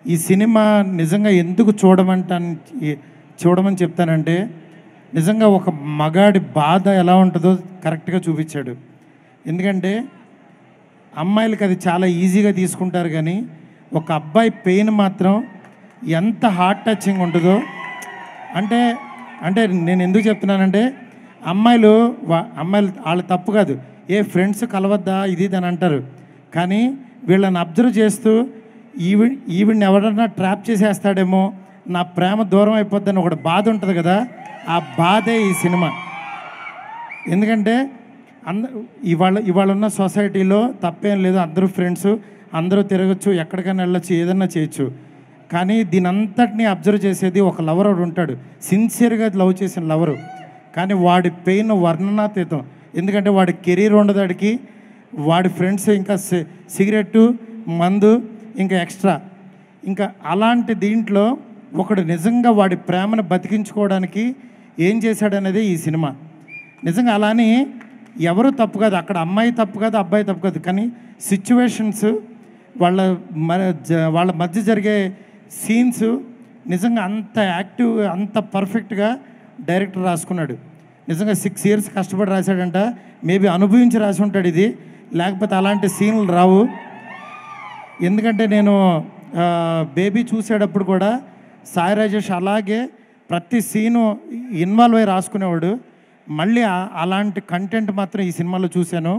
ఈ సినిమా నిజంగా ఎందుకు చూడమని చెప్తానంటే, నిజంగా ఒక మగాడి బాధ ఎలా ఉంటుందో కరెక్ట్‌గా చూపిచ్చాడు. ఎందుకంటే, అమ్మాయిలకి అది చాలా ఈజీగా తీసుకుంటారు గానీ, ఒక అబ్బాయి పెయిన్ మాత్రం ఎంత హార్ట్ టచింగ్ ఉంటదో అంటే, అంటే నేనెందుకు చెప్తున్నానంటే, అమ్మాయిలు ఆళ్ళ తప్పు కాదు. ఫ్రెండ్స్ కలవద్దా ఇది ఇది అని అంటారు. కానీ వీళ్ళని అబ్జర్వ్ చేస్తూ ఈవిడ్ని ఎవడన్నా ట్రాప్ చేసేస్తాడేమో, నా ప్రేమ దూరం అయిపోద్దని ఒకటి బాధ ఉంటుంది కదా! ఆ బాధే ఈ సినిమా. ఎందుకంటే ఇవాళ ఉన్న సొసైటీలో తప్పేం లేదు. అందరూ ఫ్రెండ్సు, అందరూ తిరగొచ్చు, ఎక్కడికైనా వెళ్ళొచ్చు, ఏదన్నా చేయొచ్చు. కానీ దీనంతటిని అబ్జర్వ్ చేసేది ఒక లవర్ ఒకడు ఉంటాడు. సిన్సియర్‌గా లవ్ చేసిన లవరు. కానీ వాడి పెయిన్ వర్ణనాతీతం. ఎందుకంటే వాడి కెరీర్ ఉండదు ఆడికి. వాడి ఫ్రెండ్స్ ఇంకా సిగరెట్టు, మందు ఇంకా ఎక్స్ట్రా. ఇంకా అలాంటి దీంట్లో ఒకడు నిజంగా వాడి ప్రేమను బతికించుకోవడానికి ఏం చేశాడనేది ఈ సినిమా. నిజంగా అలాని ఎవరు తప్పు కాదు. అక్కడ అమ్మాయి తప్పు కాదు, అబ్బాయి తప్పు కాదు. కానీ సిచ్యువేషన్స్ వాళ్ళ మధ్య జరిగే సీన్స్ నిజంగా అంత యాక్టివ్, అంత పర్ఫెక్ట్‌గా డైరెక్టర్ రాసుకున్నాడు. నిజంగా 6 ఇయర్స్ కష్టపడి రాశాడంట. మేబీ అనుభవించి రాసి ఉంటాడు ఇది. లేకపోతే అలాంటి సీన్లు రావు. ఎందుకంటే నేను బేబీ చూసేటప్పుడు కూడా సాయి రాజేష్ అలాగే ప్రతి సీను ఇన్వాల్వ్ అయ్యి రాసుకునేవాడు. మళ్ళీ అలాంటి కంటెంట్ మాత్రం ఈ సినిమాలో చూశాను.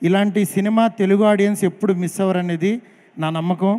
ఇలాంటి సినిమా తెలుగు ఆడియన్స్ ఎప్పుడు మిస్ అవ్వరనేది నా నమ్మకం.